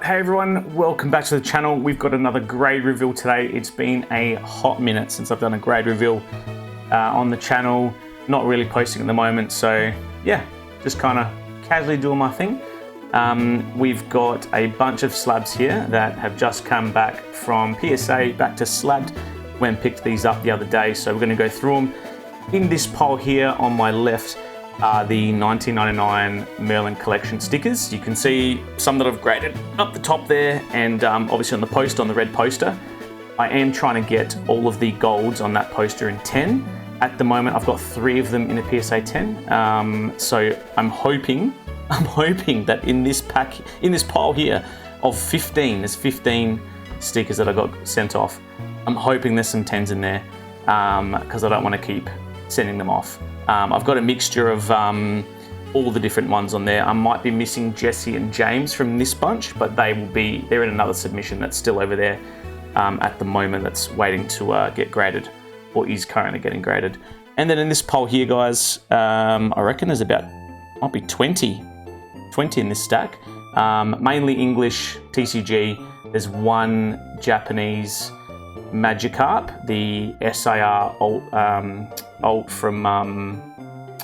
Hey everyone, welcome back to the channel. We've got another grade reveal today. It's been a hot minute since I've done a grade reveal on the channel. Not really posting at the moment, so yeah, just kind of casually doing my thing. We've got a bunch of slabs here that have just come back from PSA back to slabbed when picked these up the other day, so we're going to go through them. In this pile here on my left are the 1999 Merlin Collection stickers. You can see some that I've graded up the top there, and obviously on the poster, on the red poster. I am trying to get all of the golds on that poster in 10. At the moment, I've got 3 of them in a PSA 10. So I'm hoping that in this pack, in this pile here of 15, there's 15 stickers that I got sent off. I'm hoping there's some 10s in there because I don't want to keep sending them off. I've got a mixture of all the different ones on there. I might be missing Jesse and James from this bunch, but they're in another submission that's still over there at the moment, that's waiting to get graded, or is currently getting graded. And then in this poll here, guys, I reckon there's might be 20 in this stack. Mainly English TCG. There's one Japanese Magikarp, the SIR alt from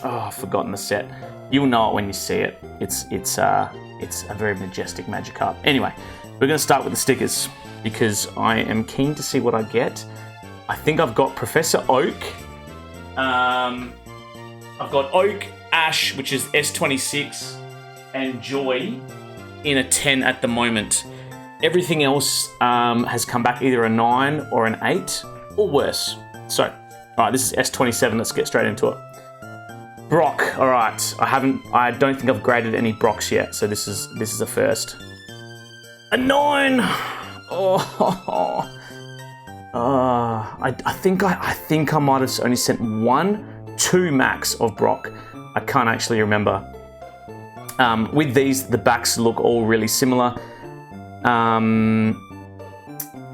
I've forgotten the set. You'll know it when you see it. It's a very majestic Magikarp. Anyway, we're going to start with the stickers because I am keen to see what I get. I think I've got Professor Oak. I've got Oak, Ash, which is S26, and Joy in a 10 at the moment. Everything else has come back either a 9 or an 8 or worse. So, all right, this is S27. Let's get straight into it. Brock. All right, I don't think I've graded any Brocks yet, so this is a first. A 9. I think I might have only sent 2 max of Brock. I can't actually remember. With these, the backs look all really similar. I'm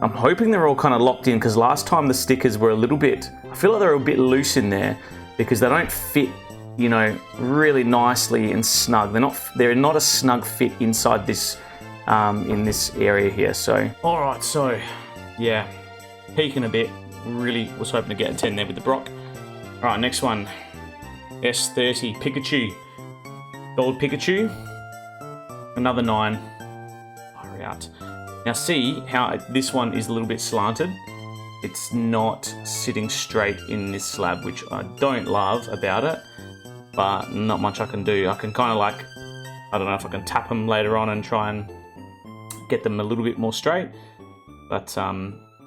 hoping they're all kind of locked in, because last time the stickers were I feel like they're a bit loose in there because they don't fit, you know, really nicely and snug. They're not a snug fit inside this, in this area here. So, all right, so yeah, peeking a bit. Really was hoping to get a 10 there with the Brock. All right, next one, S30 Pikachu, gold Pikachu, another 9. Out. Now see how this one is a little bit slanted. It's not sitting straight in this slab, which I don't love about it, but not much I can do. I can kind of like, I don't know if I can tap them later on and try and get them a little bit more straight, but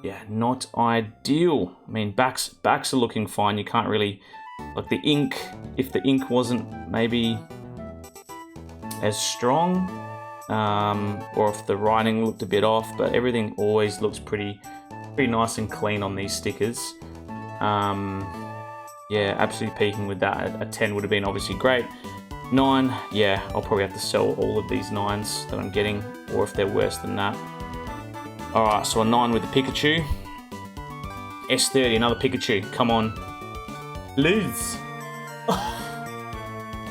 yeah, not ideal. I mean, backs are looking fine. You can't really, like the ink, if the ink wasn't maybe as strong, or if the writing looked a bit off, but everything always looks pretty nice and clean on these stickers. Yeah, absolutely peaking with that. A 10 would have been obviously great. 9, yeah, I'll probably have to sell all of these 9s that I'm getting, or if they're worse than that. Alright, so a 9 with the Pikachu. S30, another Pikachu, come on. Liz!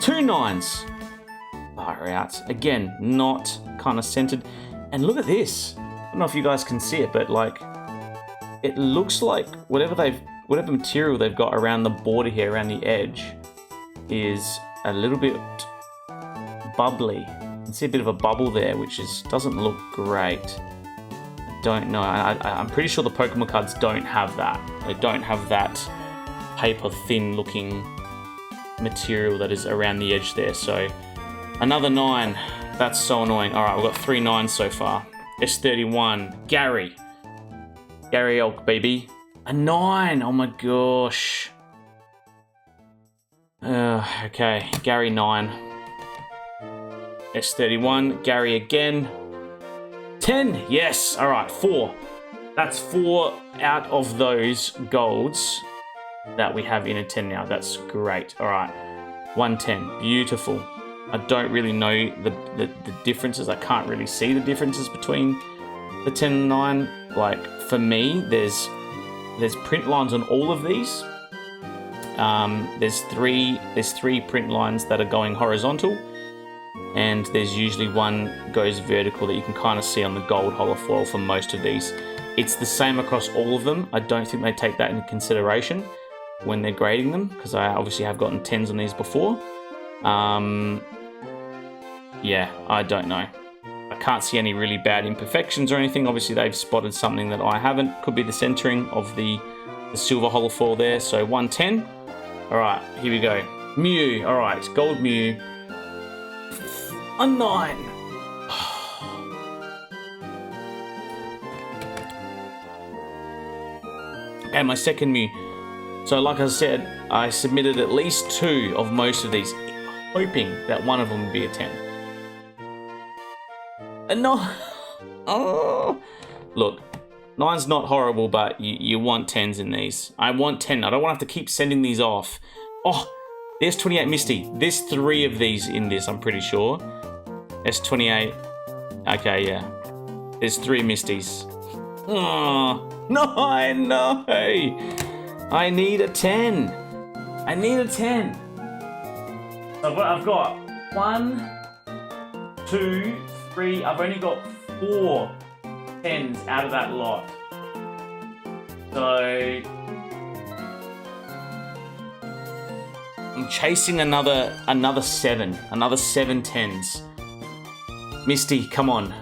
2 9s! Far out. Again, not kind of centered. And look at this. I don't know if you guys can see it, but like, it looks like whatever material they've got around the border here, around the edge, is a little bit bubbly. You can see a bit of a bubble there, which doesn't look great. I don't know. I'm pretty sure the Pokemon cards don't have that. They don't have that paper thin looking material that is around the edge there. So another 9. That's so annoying. All right, we've got 3 9s so far. S31. Gary Elk, baby. A 9. Oh my gosh. Okay, Gary 9. S31. Gary again. 10. Yes. All right, 4. That's 4 out of those golds that we have in a 10 now. That's great. All right, 110. Beautiful. I don't really know the differences. I can't really see the differences between the 10 and 9. Like, for me, there's print lines on all of these. There's three print lines that are going horizontal. and there's usually one goes vertical that you can kind of see on the gold holofoil for most of these. It's the same across all of them. I don't think they take that into consideration when they're grading them, because I obviously have gotten 10s on these before. Yeah, I don't know. I can't see any really bad imperfections or anything. Obviously, they've spotted something that I haven't. Could be the centering of the silver holofoil there. So 110. All right, here we go. Mew. All right, it's gold Mew. A 9. And my second Mew. So like I said, I submitted at least 2 of most of these, hoping that one of them would be a 10. And no. Oh. Look, 9's not horrible, but you want 10s in these. I want 10. I don't want to have to keep sending these off. Oh, there's 28 Misty. There's 3 of these in this, I'm pretty sure. There's 28. Okay, yeah. There's 3 Misties. Oh, no, no. I need a 10. I need a 10. So what I've got 1, 2, 3. I've only got 4 10s out of that lot. So I'm chasing another 7. Another 7 10s. Misty, come on.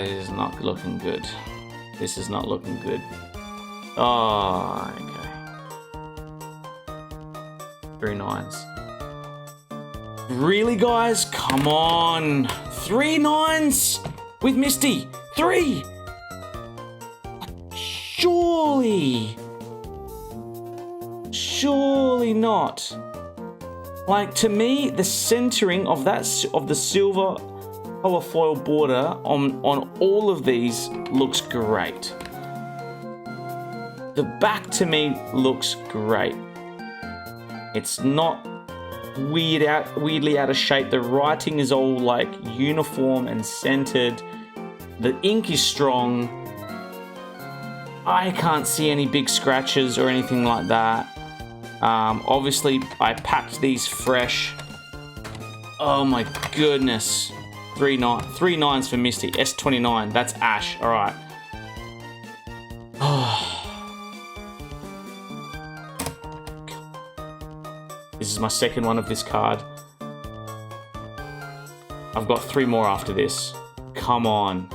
This is not looking good. This is not looking good. Oh, okay. 3 9s. Really, guys? Come on. 3 9s with Misty. 3. Surely not. Like, to me, the centering of the silver holofoil border on all of these looks great. The back to me looks great. It's not weirdly out of shape. The writing is all like uniform and centered. The ink is strong. I can't see any big scratches or anything like that. Obviously, I packed these fresh. Oh my goodness. 3 9s for Misty. S29. That's Ash. All right. This is my second one of this card. I've got 3 more after this. Come on.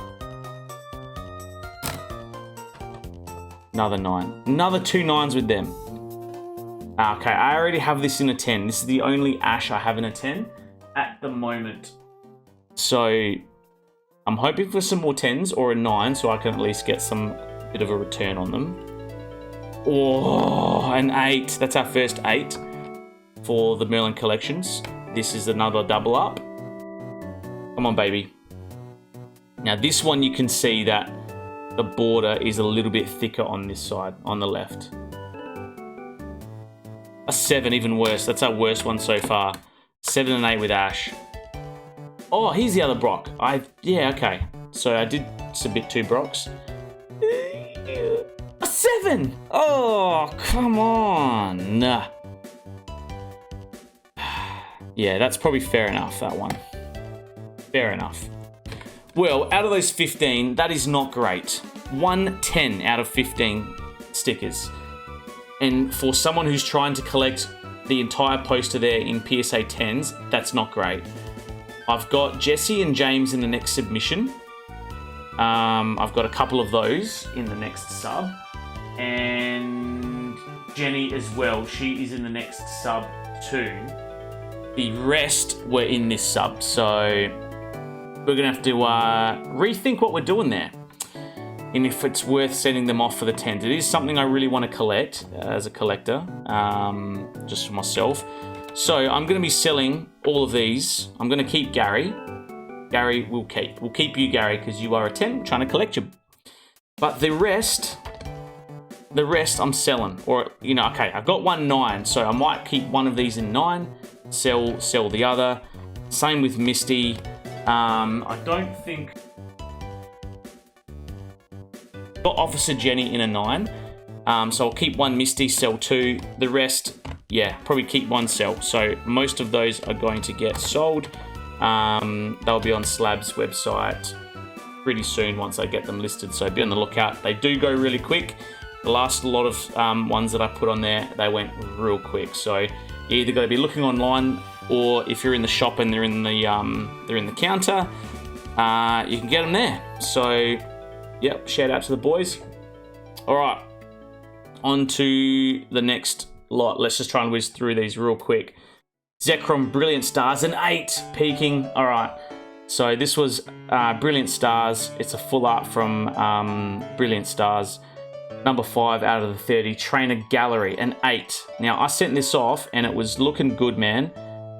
Another 9. Another 2 9s with them. Okay, I already have this in a 10. This is the only Ash I have in a 10 at the moment. So I'm hoping for some more 10s or a 9 so I can at least get some bit of a return on them. Oh, an 8. That's our first 8 for the Merlin Collections. This is another double up. Come on, baby. Now this one you can see that the border is a little bit thicker on this side, on the left. A 7, even worse. That's our worst one so far. 7 and 8 with Ash. Oh, here's the other Brock. Yeah, okay. So I did submit 2 Brocks. A 7! Oh, come on. Nah. Yeah, that's probably fair enough, that one. Fair enough. Well, out of those 15, that is not great. 110 out of 15 stickers. And for someone who's trying to collect the entire poster there in PSA 10s, that's not great. I've got Jesse and James in the next submission. I've got a couple of those in the next sub. And Jenny as well. She is in the next sub too. The rest were in this sub. So we're going to have to rethink what we're doing there. And if it's worth sending them off for the 10s. It is something I really want to collect as a collector, just for myself. So I'm going to be selling all of these. I'm going to keep Gary. Gary will keep. We'll keep you, Gary, because you are a 10 trying to collect you. But the rest I'm selling. Or, you know, okay, I've got 1 9, so I might keep one of these in 9, sell the other. Same with Misty. I don't think... Got Officer Jenny in a 9. So I'll keep 1 Misty, sell 2. The rest, yeah, probably keep one sell. So most of those are going to get sold. They'll be on Slabs website pretty soon once I get them listed. So be on the lookout. They do go really quick. The last lot of ones that I put on there, they went real quick. So you either got to be looking online, or if you're in the shop and they're in the counter, you can get them there. So, yep, shout out to the boys. All right, on to the next lot. Let's just try and whiz through these real quick. Zekrom Brilliant Stars, an 8 peaking. All right, so this was Brilliant Stars. It's a full art from Brilliant Stars. Number 5 out of the 30. Trainer Gallery, an 8. Now, I sent this off and it was looking good, man.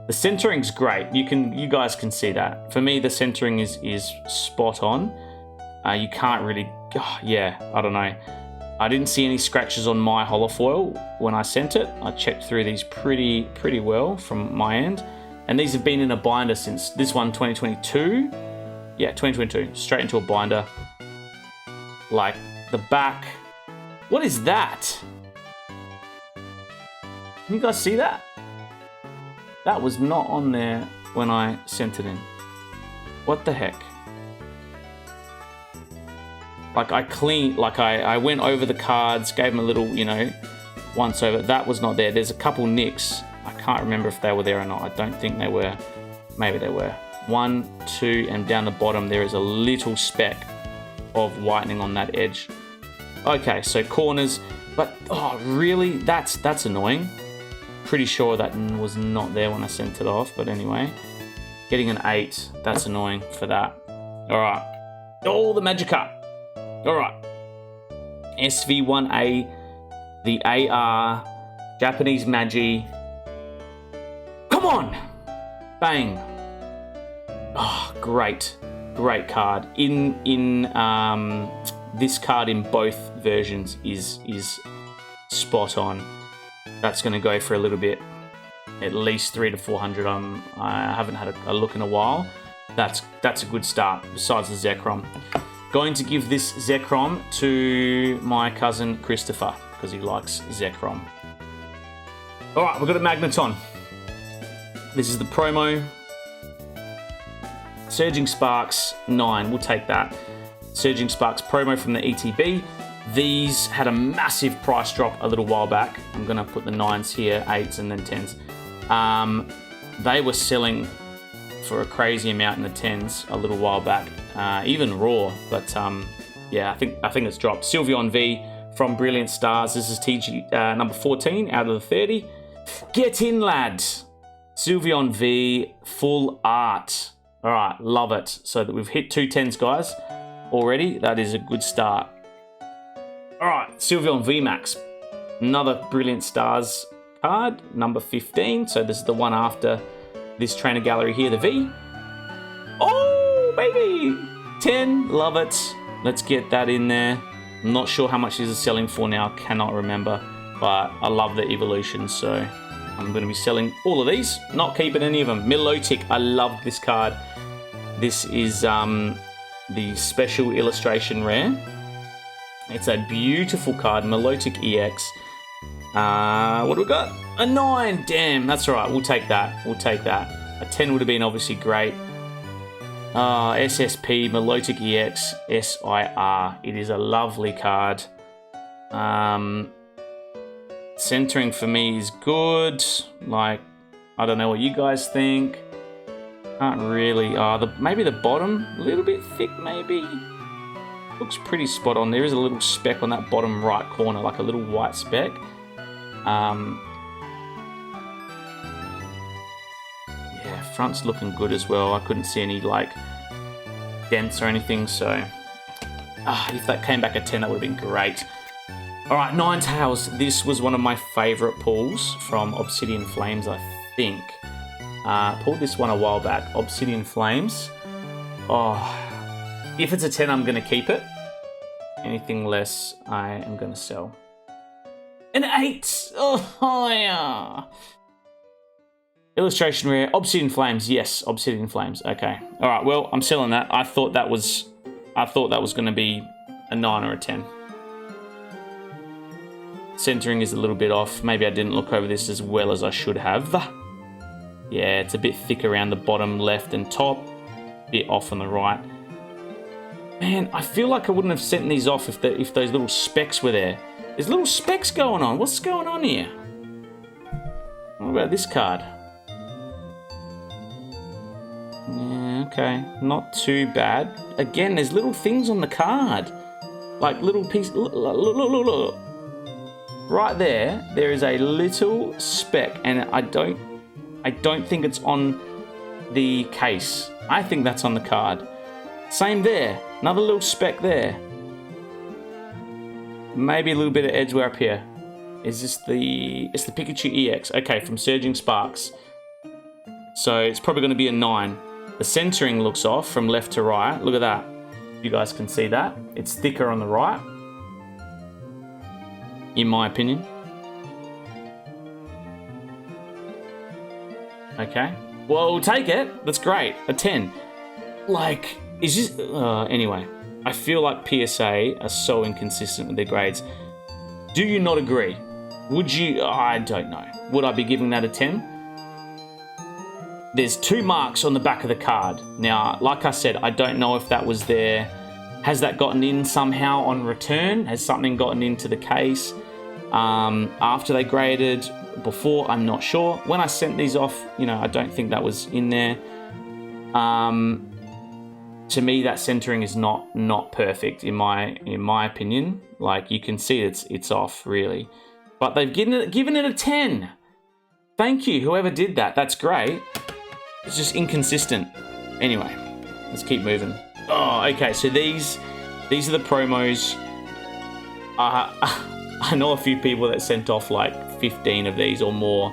The centering's great. You guys can see that. For me, the centering is spot on. You can't really, yeah, I don't know. I didn't see any scratches on my holofoil when I sent it. I checked through these pretty well from my end. And these have been in a binder since this one, 2022. Yeah, 2022, straight into a binder. Like the back. What is that? Can you guys see that? That was not on there when I sent it in. What the heck? Like I went over the cards, gave them a little, once over. That was not there. There's a couple nicks. I can't remember if they were there or not. I don't think they were. Maybe they were. 1, 2, and down the bottom there is a little speck of whitening on that edge. Okay, so corners, but oh really? That's annoying. Pretty sure that was not there when I sent it off, but anyway. Getting an 8, that's annoying for that. All right. Oh, the Magikarp. All right. SV1A, the AR, Japanese Magi. Come on! Bang. Oh, great card. This card in both versions is spot on. That's going to go for a little bit, at least 300 to 400. I haven't had a look in a while. That's a good start. Besides the Zekrom, going to give this Zekrom to my cousin Christopher because he likes Zekrom. All right, we've got a Magneton. This is the promo. Surging Sparks 9. We'll take that. Surging Sparks promo from the ETB. These had a massive price drop a little while back. I'm going to put the 9s here, 8s and then 10s. They were selling for a crazy amount in the 10s a little while back, even raw. But yeah, I think it's dropped. Sylveon V from Brilliant Stars. This is TG number 14 out of the 30. Get in, lads. Sylveon V full art. All right, love it. So that we've hit 2 10s, guys, already. That is a good start. All right, Sylveon VMAX. Another Brilliant Stars card, number 15. So this is the one after this trainer gallery here, the V. Oh, baby. 10, love it. Let's get that in there. I'm not sure how much these are selling for now. Cannot remember, but I love the evolution. So I'm going to be selling all of these, not keeping any of them. Milotic, I love this card. This is the special illustration rare. It's a beautiful card, Milotic EX. What do we got? A 9, damn, that's all right, we'll take that. A 10 would have been obviously great. SSP, Milotic EX, SIR. It is a lovely card. Centering for me is good. Like, I don't know what you guys think. Can't really. Maybe the bottom a little bit thick. Maybe looks pretty spot on. There is a little speck on that bottom right corner, like a little white speck. Yeah, front's looking good as well. I couldn't see any like dents or anything. So, if that came back a 10, that would have been great. All right, Ninetales. This was one of my favorite pulls from Obsidian Flames, I think. Pulled this one a while back. Obsidian Flames. Oh, if it's a 10, I'm going to keep it. Anything less, I am going to sell. An 8. Oh, yeah. Illustration rare. Obsidian Flames. Yes, Obsidian Flames. Okay. All right. Well, I'm selling that. I thought that was going to be a 9 or a 10. Centering is a little bit off. Maybe I didn't look over this as well as I should have. Yeah, it's a bit thick around the bottom left and top. A bit off on the right. Man, I feel like I wouldn't have sent these off if those little specks were there. There's little specks going on. What's going on here? What about this card? Yeah, okay. Not too bad. Again, there's little things on the card. Like little pieces. Look. Right there is a little speck, and I don't think it's on the case. I think that's on the card. Same there. Another little speck there. Maybe a little bit of edge wear up here. Is this the... It's the Pikachu EX. Okay, from Surging Sparks. So it's probably going to be a 9. The centering looks off from left to right. Look at that. You guys can see that. It's thicker on the right, in my opinion. Okay. Well, we'll take it. That's great. A 10. Like, is this... anyway, I feel like PSA are so inconsistent with their grades. Do you not agree? Would you... I don't know. Would I be giving that a 10? There's 2 marks on the back of the card. Now, like I said, I don't know if that was there. Has that gotten in somehow on return? Has something gotten into the case after they graded? Before? I'm not sure. When I sent these off, you know, I don't think that was in there. To me, that centering is not perfect in my opinion. Like, you can see it's off, really. But they've given it a 10. Thank you, whoever did that. That's great. It's just inconsistent. Anyway, let's keep moving. Oh, okay, so these are the promos. I know a few people that sent off like 15 of these or more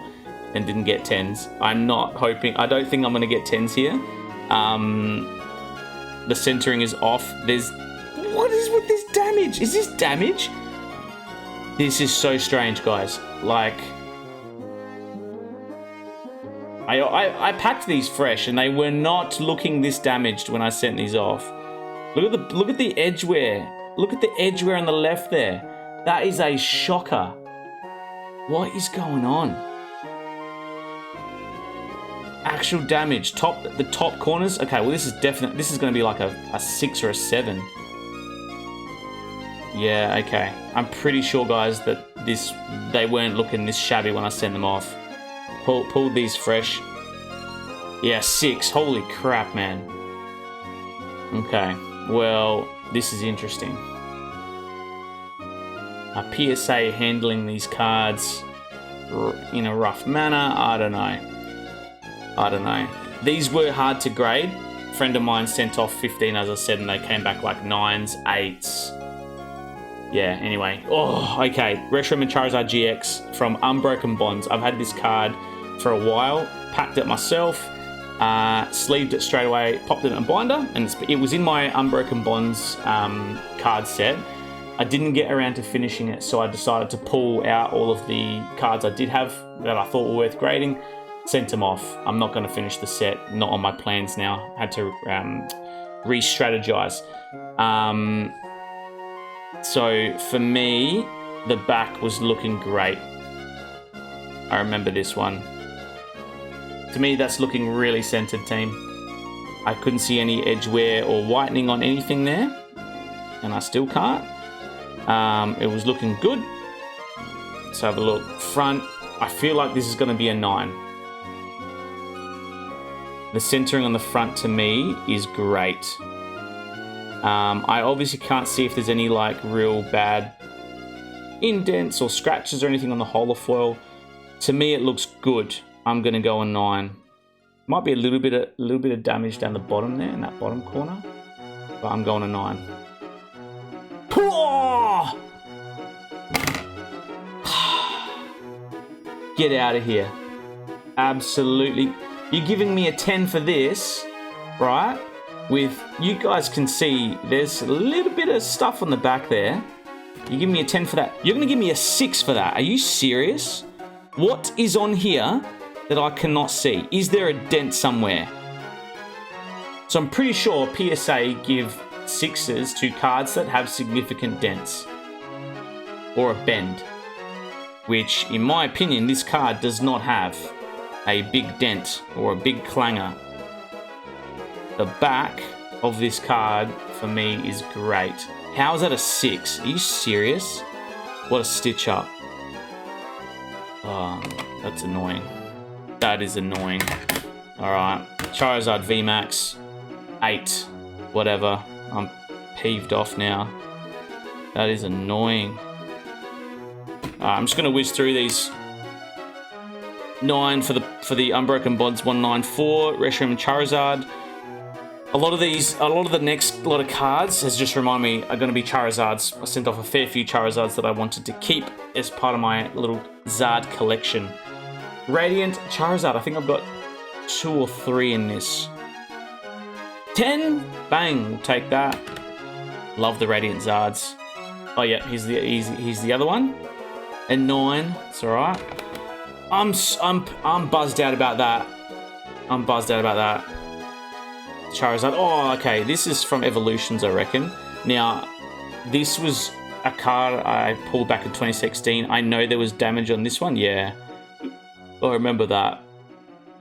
and didn't get 10s. I'm not hoping... I don't think I'm going to get 10s here. The centering is off. What is with this damage? Is this damage? This is so strange, guys. Like... I packed these fresh and they were not looking this damaged when I sent these off. Look at the edge wear. Look at the edge wear on the left there. That is a shocker. What is going on? Actual damage. The top corners. Okay, well this is going to be like a 6 or a 7. Yeah, okay. I'm pretty sure, guys, that they weren't looking this shabby when I sent them off. Pulled these fresh. Yeah, 6. Holy crap, man. Okay. Well, this is interesting. A PSA handling these cards in a rough manner. I don't know. These were hard to grade. A friend of mine sent off 15, as I said, and they came back like 9s, 8s. Yeah, anyway. Oh, okay. Reshiram Charizard GX from Unbroken Bonds. I've had this card for a while. Packed it myself. Sleeved it straight away. Popped it in a binder. And it was in my Unbroken Bonds card set. I didn't get around to finishing it, so I decided to pull out all of the cards I did have that I thought were worth grading. Sent them off. I'm not going to finish the set. Not on my plans now. Had to re-strategize. So for me, the back was looking great. I remember this one. To me, that's looking really centered, team. I couldn't see any edge wear or whitening on anything there, and I still can't. It was looking good. Let's have a look. Front, I feel like this is going to be a 9. The centering on the front to me is great. I obviously can't see if there's any like real bad indents or scratches or anything on the holofoil. To me, it looks good. I'm gonna go a 9. Might be a little bit of damage down the bottom there in that bottom corner, but I'm going a 9. Get out of here! Absolutely, you're giving me a 10 for this, right? You guys can see there's a little bit of stuff on the back there. You give me a 10 for that. You're going to give me a 6 for that. Are you serious? What is on here that I cannot see? Is there a dent somewhere? So I'm pretty sure PSA give 6s to cards that have significant dents. Or a bend. which, in my opinion, this card does not have a big dent or a big clanger. The back of this card, for me, is great. How is that a 6? Are you serious? What a stitch up. Oh, that's annoying. That is annoying. Alright, Charizard VMAX, 8, whatever. I'm peeved off now. That is annoying. I'm just going to whiz through these. 9 for the Unbroken Bonds 194, Reshiram Charizard. A lot of the next lot of cards, has just reminded me, are going to be Charizards. I sent off a fair few Charizards that I wanted to keep as part of my little Zard collection. Radiant Charizard, I think I've got 2 or 3 in this. 10? Bang, we'll take that. Love the Radiant Zards. Oh yeah, here's the other one. And 9, it's alright. I'm buzzed out about that. I'm buzzed out about that. Charizard. Oh, okay. This is from Evolutions, I reckon. Now, this was a card I pulled back in 2016. I know there was damage on this one. Yeah. I remember that.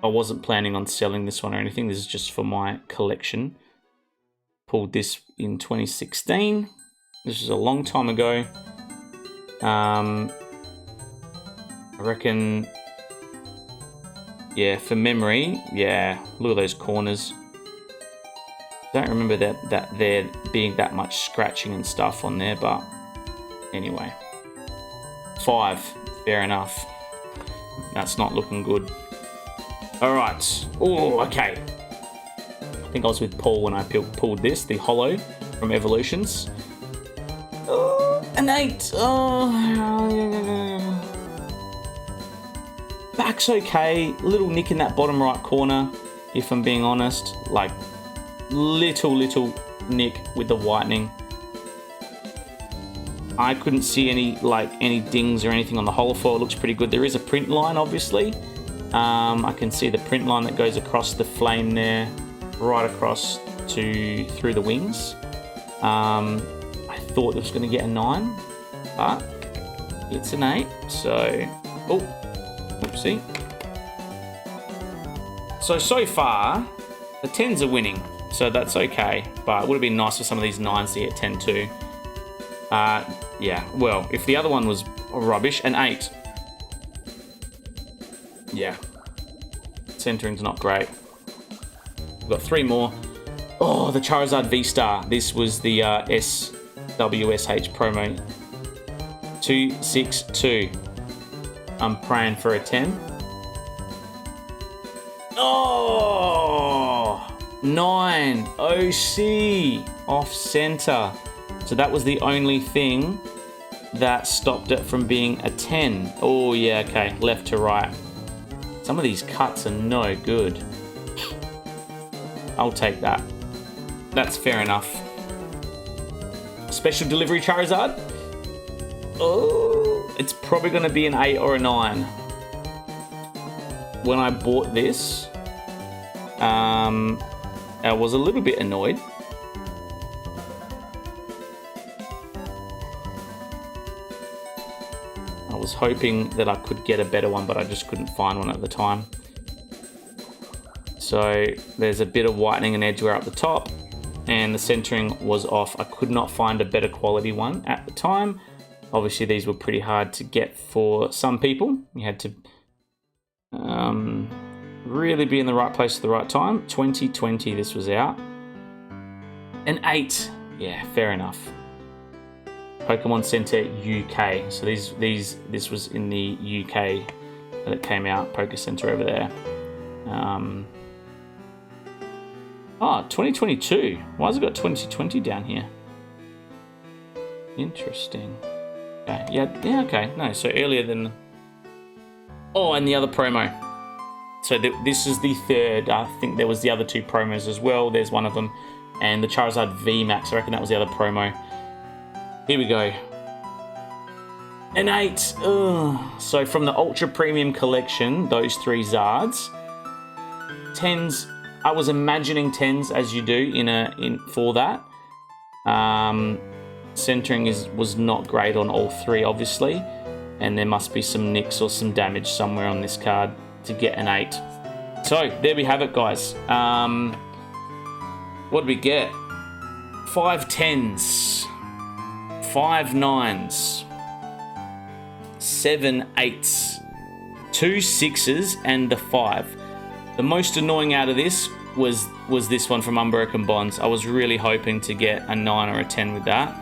I wasn't planning on selling this one or anything. This is just for my collection. Pulled this in 2016. This is a long time ago. I reckon... Yeah, for memory. Yeah, look at those corners. Don't remember that there being that much scratching and stuff on there, but anyway. 5, fair enough. That's not looking good. Alright. Oh, okay. I think I was with Paul when I pulled this, the Holo from Evolutions. Oh, an 8. Oh. Back's okay. Little nick in that bottom right corner, if I'm being honest. Like, little nick with the whitening. I couldn't see any dings or anything on the holofoil. It looks pretty good. There is a print line, obviously. I can see the print line that goes across the flame there, right across through the wings. I thought it was going to get a 9, but it's an 8. So, oh, oopsie. So far, the 10s are winning. So that's okay, but it would have been nice for some of these 9s to get 10 too. Yeah, well, if the other one was rubbish, an 8. Yeah. Centering's not great. We've got 3 more. Oh, the Charizard V-Star. This was the SWSH promo. 262. I'm praying for a 10. Oh! 9 OC off center. So that was the only thing that stopped it from being a 10. Oh yeah, okay, left to right. Some of these cuts are no good. I'll take that. That's fair enough. Special delivery Charizard. Oh, it's probably going to be an 8 or a 9. When I bought this, I was a little bit annoyed. I was hoping that I could get a better one, but I just couldn't find one at the time. So there's a bit of whitening and edge wear up the top, and the centering was off. I could not find a better quality one at the time. Obviously, these were pretty hard to get for some people. You had to really be in the right place at the right time. 2020, this was out. An 8. Yeah, fair enough. Pokemon Center UK. So this was in the UK that it came out. Poké Center over there. 2022. Why has it got 2020 down here? Interesting. Okay, yeah, okay. No, so earlier than... Oh, and the other promo. So this is the 3rd. I think there was the other 2 promos as well. There's one of them. And the Charizard VMAX. I reckon that was the other promo. Here we go. An 8. Ugh. So from the Ultra Premium Collection, those 3 Zards. 10s. I was imagining 10s as you do for that. Centering was not great on all 3, obviously. and there must be some nicks or some damage somewhere on this card to get an 8. So there we have it, guys. What did we get? 5 10s, 5 9s, 7 8s, 2 6s, and the 5. The most annoying out of this was this one from Unbroken Bonds. I was really hoping to get a 9 or a 10 with that.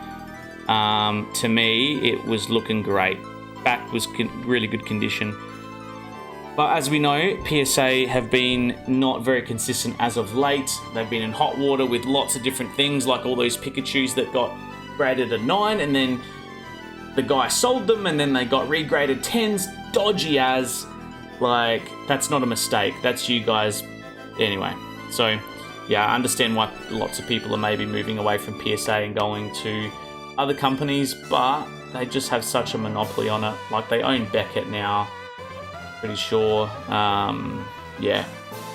To me, it was looking great. Back was really good condition. But as we know, PSA have been not very consistent as of late. They've been in hot water with lots of different things, like all those Pikachus that got graded a 9, and then the guy sold them, and then they got regraded 10s. Dodgy as. Like, that's not a mistake. That's you guys. Anyway, so yeah, I understand why lots of people are maybe moving away from PSA and going to other companies, but they just have such a monopoly on it. Like, they own Beckett now, pretty sure. Yeah,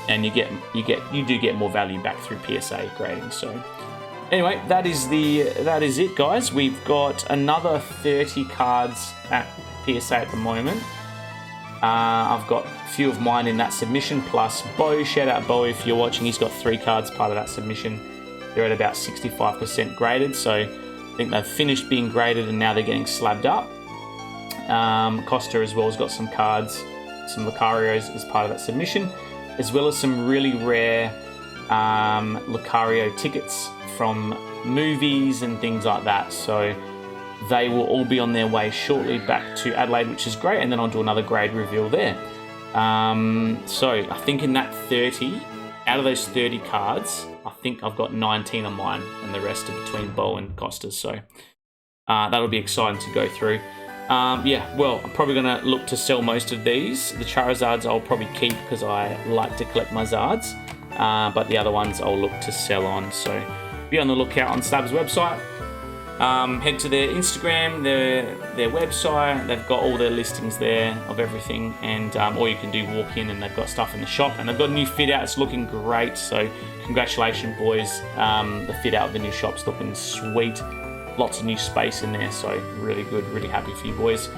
and you do get more value back through PSA grading. So anyway, that is it, guys. We've got another 30 cards at PSA at the moment. I've got a few of mine in that submission, plus Bo. Shout out Bo if you're watching. He's got 3 cards part of that submission. They're at about 65% graded, so I think they've finished being graded and now they're getting slabbed up. Costa as well has got some cards, some Lucarios as part of that submission, as well as some really rare Lucario tickets from movies and things like that. So they will all be on their way shortly back to Adelaide, which is great, and then I'll do another grade reveal there. So I think in that 30, out of those 30 cards, I think I've got 19 on mine, and the rest are between Bo and Costa. So that'll be exciting to go through. Yeah, well, I'm probably going to look to sell most of these. The Charizards I'll probably keep because I like to collect my Zards, but the other ones I'll look to sell on. So be on the lookout on Slabs' website. Head to their Instagram, their website. They've got all their listings there of everything, and or you can do walk in and they've got stuff in the shop, and they've got a new fit out. It's looking great, so congratulations, boys. The fit out of the new shop's looking sweet. Lots of new space in there, so really good, really happy for you boys.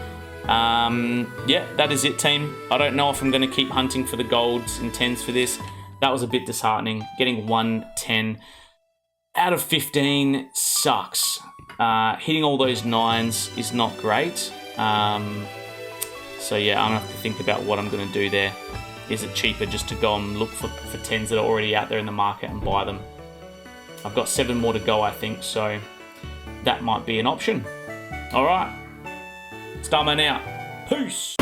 Yeah, that is it, team. I don't know if I'm going to keep hunting for the golds and 10s for this. That was a bit disheartening. Getting 1 10 out of 15 sucks. Hitting all those 9s is not great. So yeah, I'm going to have to think about what I'm going to do there. Is it cheaper just to go and look for 10s that are already out there in the market and buy them? I've got 7 more to go, I think, so that might be an option. All right, Starman out. Peace.